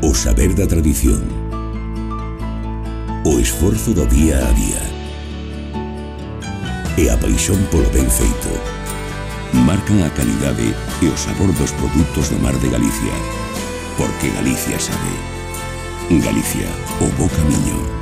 O saber da tradición, o esforzo do día a día e a paixón polo ben feito marcan a calidade e o sabor dos produtos do mar de Galicia. Porque Galicia sabe. Galicia, o bo camiño.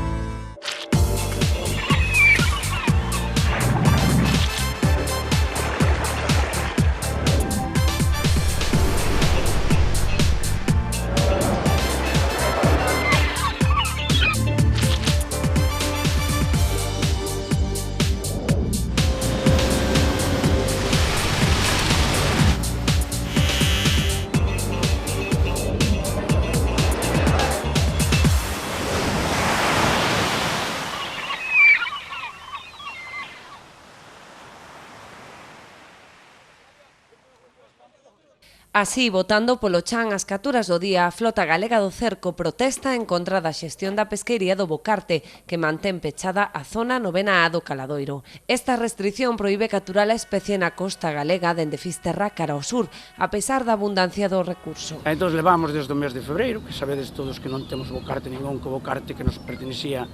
Así, votando polo chan as capturas do día, a flota galega do cerco protesta en contra da xestión da pesquería do Bocarte, que mantén pechada a zona 9A do Caladoiro. Esta restricción proíbe capturar a especie na costa galega dende Fisterra cara ao sur, a pesar da abundancia do recurso. Entón levamos desde o mes de febreiro, que sabedes todos que non temos Bocarte ningún, que o Bocarte que nos pertenecía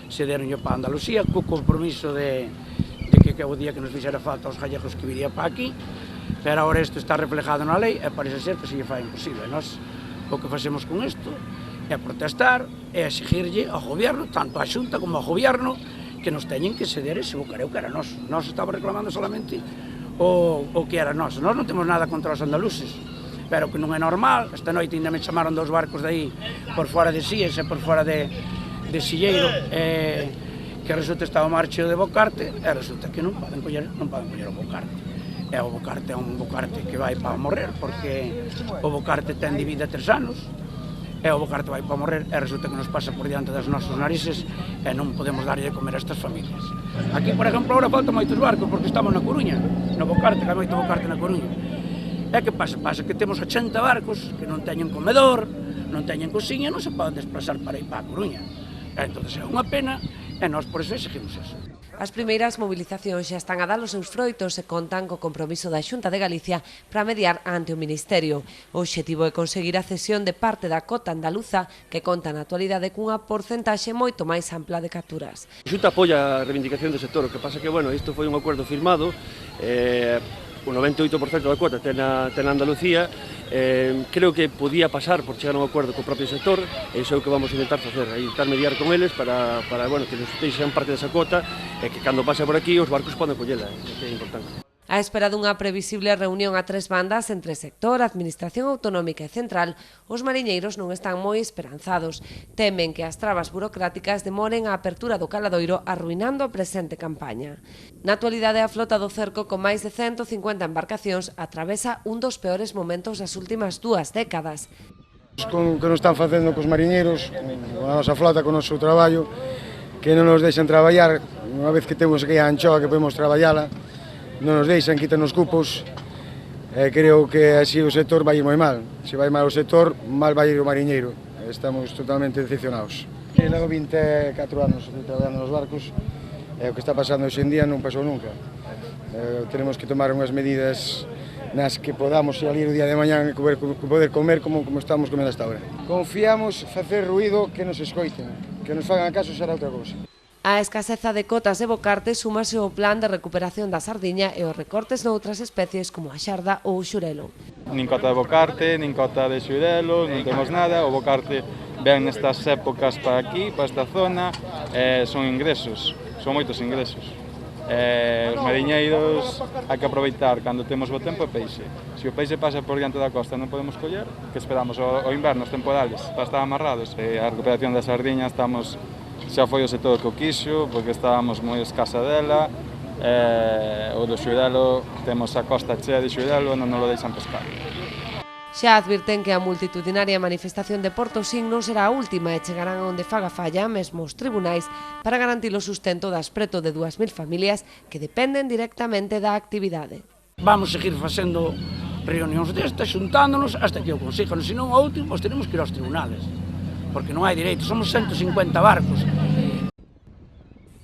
cederonlle para Andalucía, co compromiso de que o día que nos fixera falta aos gallegos que viría para aquí, pero agora isto está reflejado na lei e parece ser que se lle fai imposible. Nós o que facemos con isto é protestar e exigirlle ao goberno, tanto á Xunta como ao goberno, que nos teñen que ceder ese bocareo que era noso. Nós estamos reclamando solamente o que era noso. Nós non temos nada contra os andaluces, pero que non é normal. Esta noite ainda me chamaron dos barcos de aí por fora de Síes e por fora de Silleiro, que resulta está o mar cheo de Bocarte e resulta que non poden coller o Bocarte. E o Bocarte é un Bocarte que vai para morrer, porque o Bocarte ten de vida 3 anos e o Bocarte vai para morrer e resulta que nos pasa por diante das nosos narices e non podemos darlle de comer a estas familias. Aquí, por exemplo, agora faltan moitos barcos porque estamos na Coruña, no Bocarte, que hai moito Bocarte na Coruña. E que pasa? Pasa que temos 80 barcos que non teñen comedor, non teñen cociña, non se poden desplazar para ir para a Coruña. E entón é unha pena e nós por iso exigimos eso. As primeiras movilizacións xa están a dar os seus froitos e contan co compromiso da Xunta de Galicia para mediar ante o Ministerio. O obxectivo é conseguir a cesión de parte da cota andaluza que conta na actualidade cunha porcentaxe moito máis ampla de capturas. A Xunta apoia a reivindicación do sector, o que pasa que, bueno, isto foi un acordo firmado, o 98% da cuota ten a Andalucía, creo que podía pasar por chegar a un acordo co propio sector, e iso é o que vamos a intentar facer, a intentar mediar con eles para bueno, que nos deixen parte desa cuota e que cando pase por aquí os barcos poden collela, que é importante. A espera dunha previsible reunión a 3 bandas entre sector, administración autonómica e central, os mariñeiros non están moi esperanzados. Temen que as trabas burocráticas demoren a apertura do Caladoiro arruinando a presente campaña. Na actualidade, a flota do cerco con máis de 150 embarcacións atravesa un dos peores momentos das últimas 2 décadas. Con que nos están facendo cos mariñeiros, con a nosa flota, con o noso traballo, que non nos deixan traballar, unha vez que temos aquí a anchoa que podemos traballala, non nos deixan, quitan os cupos, e creo que así o sector vai moi mal. Se vai mal o sector, mal vai ir o mariñeiro. Estamos totalmente decepcionados. Levo 24 anos traballando nos barcos, e o que está pasando hoxe en día non pasou nunca. Tenemos que tomar unhas medidas nas que podamos salir o día de mañán e poder comer como estamos comendo hasta ahora. Confiamos facer ruído que nos escoiten, que nos fagan caso será outra cousa. A escaseza de cotas de Bocarte súmase ao plan de recuperación da sardiña e os recortes noutras especies como a xarda ou o xurelo. Nin cota de Bocarte, nin cota de xurelo, non temos nada. O Bocarte ven nestas épocas para aquí, para esta zona, son ingresos, son moitos ingresos. Os mariñeiros hai que aproveitar cando temos bo tempo e peixe. Se o peixe pasa por diante da costa non podemos coller, que esperamos o inverno, os temporales, para estar amarrados. A recuperación da sardiña xa foi o sector que o quixo, porque estábamos moi escasa dela, o do xurelo, temos a costa chea de xurelo e non nos lo deixan pescar. Xa advirten que a multitudinaria manifestación de Portosín non será a última e chegarán onde faga falla mesmo os tribunais para garantir o sustento das preto de 2.000 familias que dependen directamente da actividade. Vamos seguir facendo reunións destas, xuntándonos hasta que o consigan, senón ao último teremos que ir aos tribunales, porque non hai dereito, somos 150 barcos.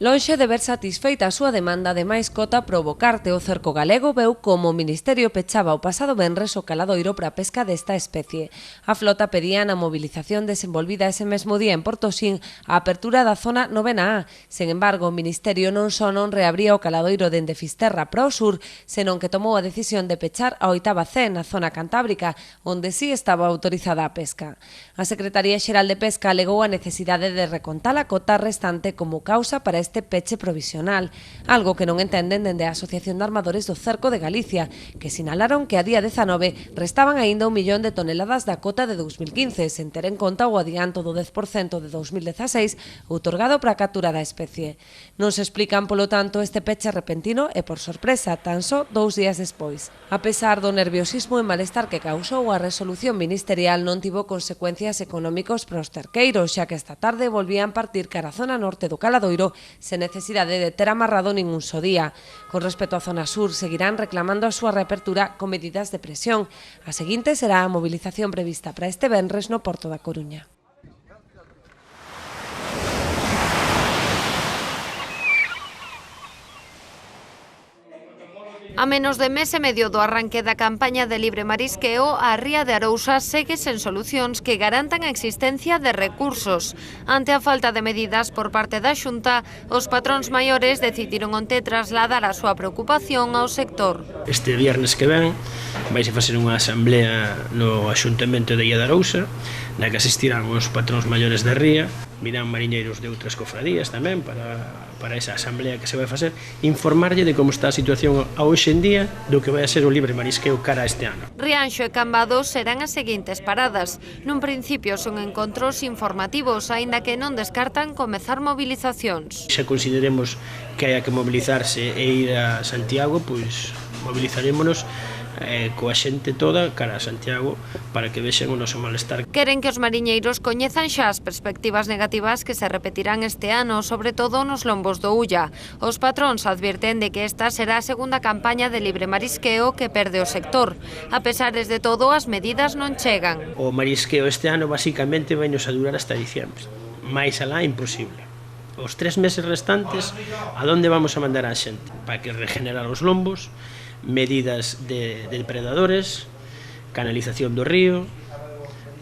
Lonxe de ver satisfeita a súa demanda de máis cota provocarte, o cerco galego veu como o Ministerio pechaba o pasado venres o caladoiro para a pesca desta especie. A flota pedía na movilización desenvolvida ese mesmo día en Portosín a apertura da zona 9A. Sen embargo, o Ministerio non só non reabría o caladoiro dende Fisterra para o sur, senón que tomou a decisión de pechar a 8ª C na zona cantábrica, onde sí estaba autorizada a pesca. A Secretaría Xeral de Pesca alegou a necesidade de recontar a cota restante como causa para este peche provisional, algo que non entenden dende a Asociación de Armadores do Cerco de Galicia, que sinalaron que a día 19 restaban aínda 1 millón de toneladas da cota de 2015, sen ter en conta o adianto do 10% de 2016 outorgado para a captura da especie. Non se explican, polo tanto, este peche repentino e por sorpresa, tan só 2 días despois. A pesar do nerviosismo e malestar que causou, a resolución ministerial non tivo consecuencias económicos para os cerqueiros, xa que esta tarde volvían partir cara a zona norte do caladoiro sen necesidade de ter amarrado ningún só día. Con respecto á zona sur, seguirán reclamando a súa reapertura con medidas de presión. A seguinte será a movilización prevista para este venres no Porto da Coruña. A menos de mes e medio do arranque da campaña de libre marisqueo, a ría de Arousa segue sen solucións que garantan a existencia de recursos. Ante a falta de medidas por parte da Xunta, os patróns maiores decidiron onte trasladar a súa preocupación ao sector. Este viernes que ven vaise facer unha asamblea no Axuntamento de Illa de Arousa, na que asistirán os patróns maiores da ría, virán mariñeiros de outras cofradías tamén para esa asamblea que se vai facer, informarlle de como está a situación a hoxe en día do que vai a ser o libre marisqueo cara a este ano. Rianxo e Cambados serán as seguintes paradas. Nun principio son encontros informativos, aínda que non descartan comezar movilizacións. Se consideremos que hai que mobilizarse e ir a Santiago, pois movilizarémonos coa xente toda cara a Santiago para que vexen o noso malestar. Queren que os mariñeiros coñezan xa as perspectivas negativas que se repetirán este ano, sobre todo nos lombos do Ulla. Os patróns advirten de que esta será a segunda campaña de libre marisqueo que perde o sector. A pesares de todo, as medidas non chegan. O marisqueo este ano basicamente vainos a durar hasta diciembre. Mais alá imposible. Os 3 meses restantes, a donde vamos a mandar a xente? Para que regenerar os lombos, medidas de depredadores, canalización do río,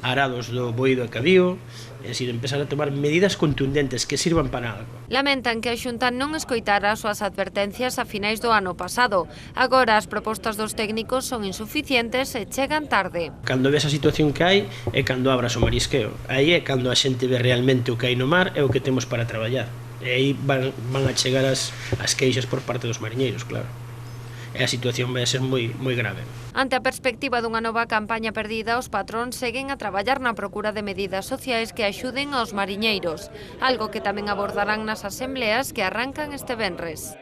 arados do Boído e Cabío, é dicir, empezar a tomar medidas contundentes que sirvan para algo. Lamentan que a Xunta non escoitara as súas advertencias a finais do ano pasado. Agora as propostas dos técnicos son insuficientes e chegan tarde. Cando ves a situación que hai é cando abras o marisqueo. Aí é cando a xente ve realmente o que hai no mar e o que temos para traballar. E aí van a chegar as queixas por parte dos mariñeiros, claro. E a situación vai ser moi grave. Ante a perspectiva dunha nova campaña perdida, os patróns seguen a traballar na procura de medidas sociais que axuden aos mariñeiros, algo que tamén abordarán nas asembleas que arrancan este venres.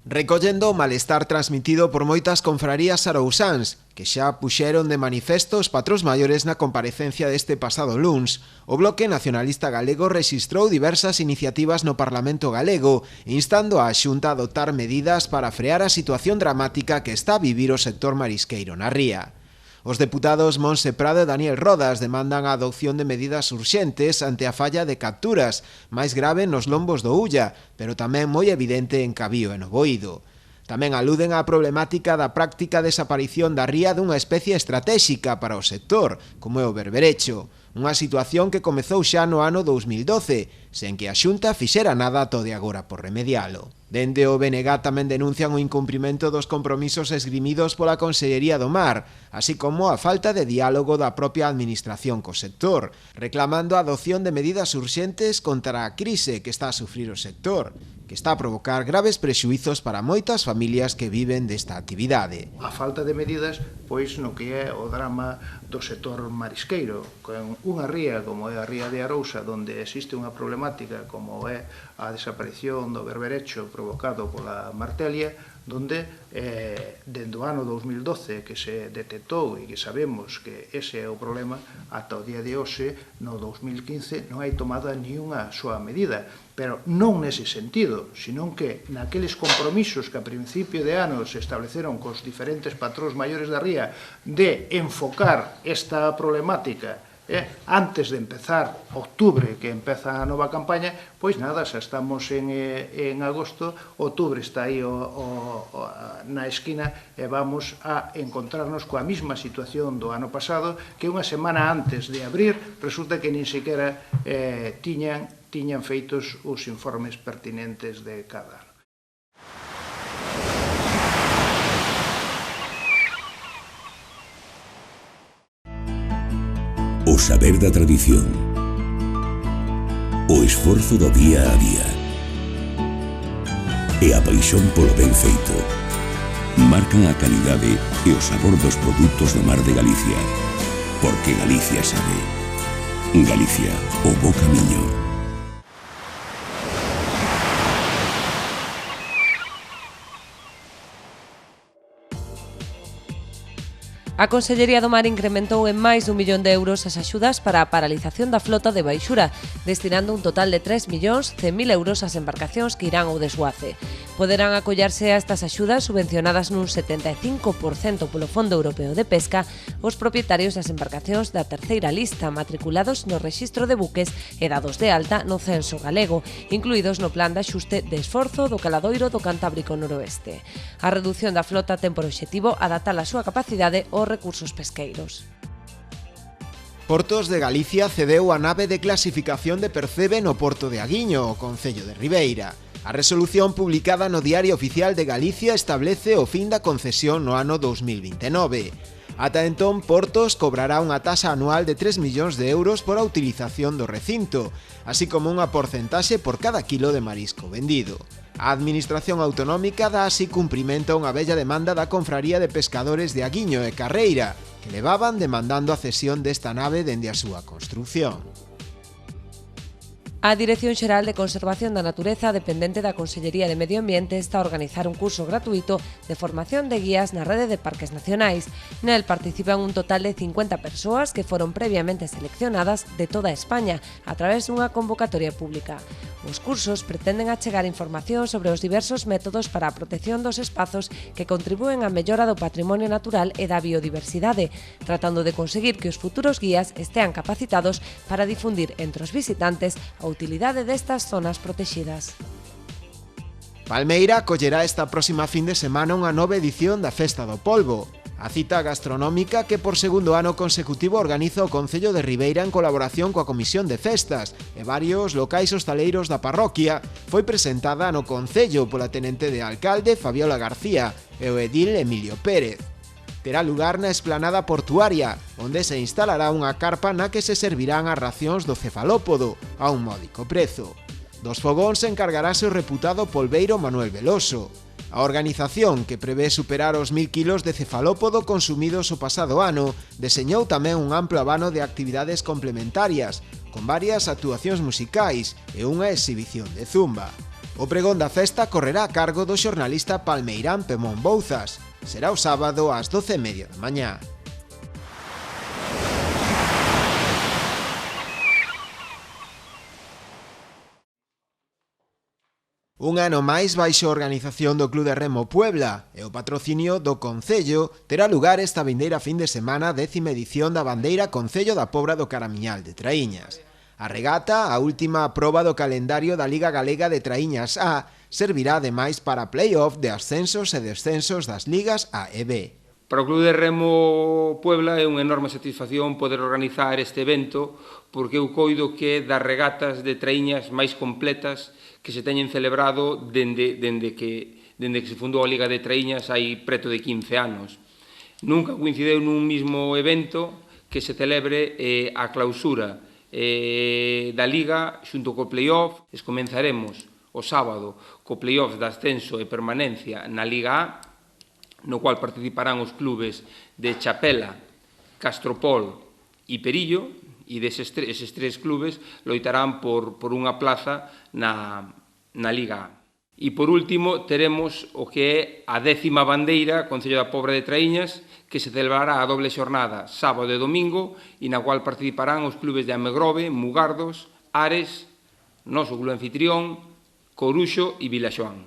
Recollendo o malestar transmitido por moitas confrarías arousáns, que xa puxeron de manifesto os patróns maiores na comparecencia deste pasado luns, o Bloque Nacionalista Galego rexistrou diversas iniciativas no Parlamento galego, instando a Xunta a adoptar medidas para frear a situación dramática que está a vivir o sector marisqueiro na ría. Os deputados Monse Prado e Daniel Rodas demandan a adopción de medidas urxentes ante a falla de capturas, máis grave nos lombos do Ulla, pero tamén moi evidente en Cabío e no Boído. Tamén aluden á problemática da práctica desaparición da ría dunha especie estratéxica para o sector, como é o berberecho, unha situación que comezou xa no ano 2012, sen que a Xunta fixera nada ata de agora por remedialo. Dende o BNG tamén denuncian o incumprimento dos compromisos esgrimidos pola Consellería do Mar, así como a falta de diálogo da propia administración co sector, reclamando a adopción de medidas urxentes contra a crise que está a sufrir o sector, que está a provocar graves prexuizos para moitas familias que viven desta actividade. A falta de medidas, pois, no que é o drama do sector marisqueiro, con unha ría como é a ría de Arousa, onde existe unha problemática como é a desaparición do berberecho provocado pola martelia, donde dende o ano 2012 que se detectou e que sabemos que ese é o problema, ata o día de hoxe, no 2015, non hai tomada ni unha súa medida, pero non nese sentido, senón que naqueles compromisos que a principio de ano se estableceron cos diferentes patróns maiores da ría de enfocar esta problemática antes de empezar octubre, que empeza a nova campaña, pois nada, xa estamos en agosto, outubro está aí na esquina e vamos a encontrarnos coa mesma situación do ano pasado, que unha semana antes de abrir resulta que nin sequera tiñan feitos os informes pertinentes de cada ano. O saber da tradición, o esforzo do día a día e a paixón polo ben feito marcan a calidade e o sabor dos produtos do mar de Galicia, porque Galicia sabe. Galicia, o bo camiño. A Consellería do Mar incrementou en máis dun millón de euros as axudas para a paralización da flota de baixura, destinando un total de 3.100.000 euros ás embarcacións que irán ao desguace. Poderán acollarse a estas axudas subvencionadas nun 75% polo Fondo Europeo de Pesca os propietarios das embarcacións da terceira lista matriculados no rexistro de buques e dados de alta no censo galego, incluídos no plan de axuste de esforzo do caladoiro do Cantábrico Noroeste. A redución da flota ten por obxectivo adaptar a súa capacidade aos recursos pesqueiros. Portos de Galicia cedeu a nave de clasificación de Percebe no Porto de Aguiño, o Concello de Ribeira. A resolución publicada no Diario Oficial de Galicia establece o fin da concesión no ano 2029. Ata entón, Portos cobrará unha tasa anual de 3 millóns de euros por a utilización do recinto, así como unha porcentaxe por cada quilo de marisco vendido. A Administración Autonómica dá así cumprimento a unha bella demanda da Confraría de Pescadores de Aguiño e Carreira, que levaban demandando a cesión desta nave dende a súa construción. A Dirección Xeral de Conservación da Natureza, dependente da Consellería de Medio Ambiente, está a organizar un curso gratuito de formación de guías na rede de parques nacionais. Nel participan un total de 50 persoas que foron previamente seleccionadas de toda España a través dunha convocatoria pública. Os cursos pretenden achegar información sobre os diversos métodos para a protección dos espazos que contribúen á mellora do patrimonio natural e da biodiversidade, tratando de conseguir que os futuros guías estean capacitados para difundir entre os visitantes a utilidade destas zonas protexidas. Palmeira acollerá esta próxima fin de semana unha nova edición da Festa do Polvo, a cita gastronómica que por segundo ano consecutivo organiza o Concello de Ribeira en colaboración coa Comisión de Festas e varios locais hostaleiros da parroquia. Foi presentada no Concello pola tenente de alcalde Fabiola García e o edil Emilio Pérez. Terá lugar na esplanada portuaria, onde se instalará unha carpa na que se servirán as racións do cefalópodo a un módico prezo. Dos fogóns encargarase o reputado polbeiro Manuel Veloso. A organización, que prevé superar os 1000 kilos de cefalópodo consumidos o pasado ano, deseñou tamén un amplo abano de actividades complementarias, con varias actuacións musicais e unha exhibición de zumba. O pregón da festa correrá a cargo do xornalista palmeirán Pemón Bouzas. Será o sábado ás 12:30 da mañá. Un ano máis baixo a organización do Club de Remo Puebla e o patrocinio do Concello terá lugar esta vindeira fin de semana a 10ª edición da Bandeira Concello da Pobra do Caramiñal de Traíñas. A regata, a última proba do calendario da Liga Galega de Traíñas A, servirá ademais para play-off de ascensos e descensos das ligas A e B. Para o Club de Remo Puebla é unha enorme satisfacción poder organizar este evento porque eu coido que é das regatas de traíñas máis completas que se teñen celebrado dende que se fundou a Liga de Traíñas hai preto de 15 anos. Nunca coincideu nun mismo evento que se celebre a clausura da Liga xunto co play-off. Comenzaremos o sábado co play-off de ascenso e permanencia na Liga A, no cual participarán os clubes de Chapela, Castropol e Perillo, e eses tres clubes loitarán por unha plaza na Liga A. E, por último, teremos o que é a 10ª bandeira Concello da Pobra de Traíñas, que se celebrará a doble xornada sábado e domingo, e na cual participarán os clubes de Amegrove, Mugardos, Ares, noso club anfitrión, Coruxo e Vilaxoán.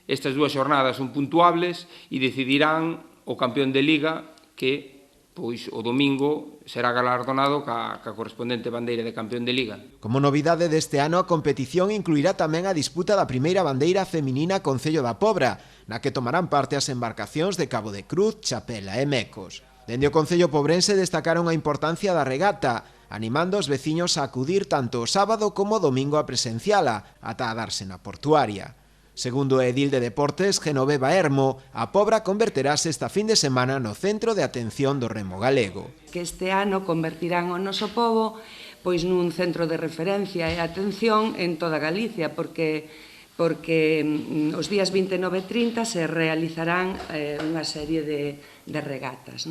Estas dúas xornadas son puntuables e decidirán o campeón de Liga, que pois o domingo será galardonado ca correspondente bandeira de campeón de Liga. Como novidade deste ano, a competición incluirá tamén a disputa da primeira bandeira feminina Concello da Pobra, na que tomarán parte as embarcacións de Cabo de Cruz, Chapela e Mecos. Dende o Concello pobrense destacaron a importancia da regata, animando os veciños a acudir tanto o sábado como o domingo a presenciala, ata a darse na portuaria. Segundo o edil de Deportes, Genoveva Hermo, a Pobra converterase esta fin de semana no centro de atención do remo galego. Que este ano convertirán o noso pobo pois nun centro de referencia e atención en toda Galicia, porque os días 29 e 30 se realizarán unha serie de regatas.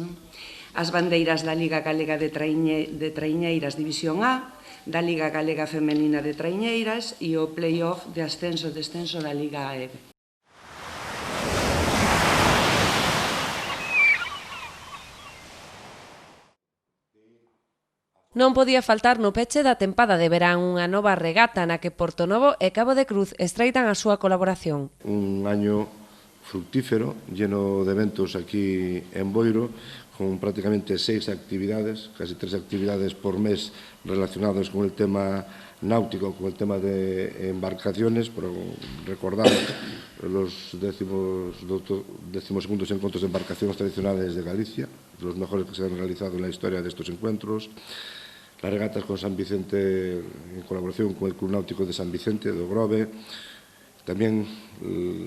As bandeiras da Liga Galega de Traiñeiras División A, da Liga Galega Femenina de Traiñeiras e o play-off de ascenso e descenso da Liga AEB. Non podía faltar no peche da tempada de verán unha nova regata na que Portonovo e Cabo de Cruz estreitan a súa colaboración. Un año fructífero, lleno de eventos aquí en Boiro, con prácticamente 6 actividades, casi 3 actividades por mes relacionadas con el tema náutico, con el tema de embarcaciones, por recordar los 12º encuentros de embarcaciones tradicionales de Galicia, los mejores que se han realizado en la historia de estos encuentros, las regatas con San Vicente en colaboración con el Club Náutico de San Vicente, de Ogrove, también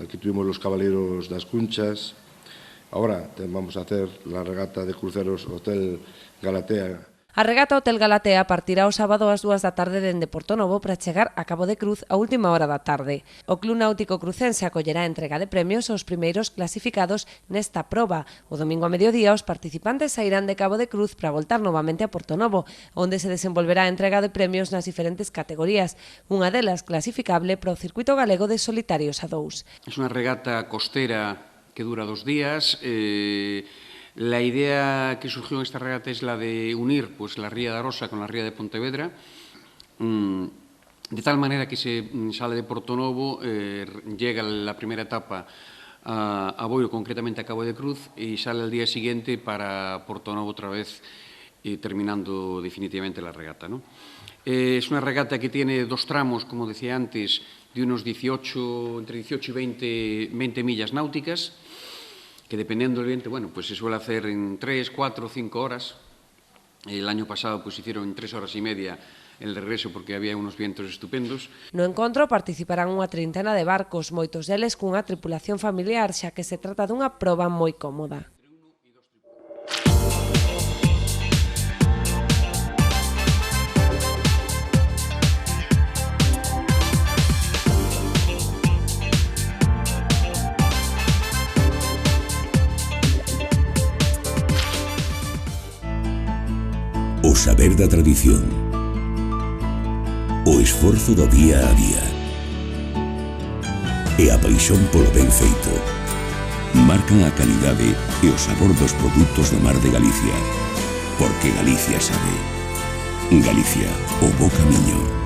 aquí tuvimos los Caballeros das Cunchas. Ahora vamos a hacer la regata de cruceros Hotel Galatea. A regata Hotel Galatea partirá o sábado ás 2 da tarde dende Portonovo para chegar a Cabo de Cruz a última hora da tarde. O Club Náutico Crucense acollerá a entrega de premios aos primeiros clasificados nesta proba. O domingo a mediodía os participantes sairán de Cabo de Cruz para voltar novamente a Portonovo, onde se desenvolverá a entrega de premios nas diferentes categorías, unha delas clasificable para o Circuito Galego de Solitarios a 2. É unha regata costera que dura 2 días. La idea que surgió en esta regata es la de unir pues, la ría de Arosa con la ría de Pontevedra, de tal manera que se sale de Portonovo, llega la primera etapa a Boiro, concretamente a Cabo de Cruz, y sale al día siguiente para Portonovo otra vez, terminando definitivamente la regata, ¿no? Es una regata que tiene 2 tramos, como decía antes, de unos entre 18 y 20 millas náuticas, que dependiendo del viento, bueno, pues se suele hacer en 3, 4, 5 horas. El año pasado pues hicieron en 3 horas y media el regreso porque había unos vientos estupendos. No encontro participarán unha trintena de barcos, moitos deles cunha tripulación familiar, xa que se trata dunha proba moi cómoda. O saber da tradición, o esforzo do día a día e a paixón polo ben feito marcan a calidade e o sabor dos produtos do mar de Galicia, porque Galicia sabe. Galicia, o bo camiño.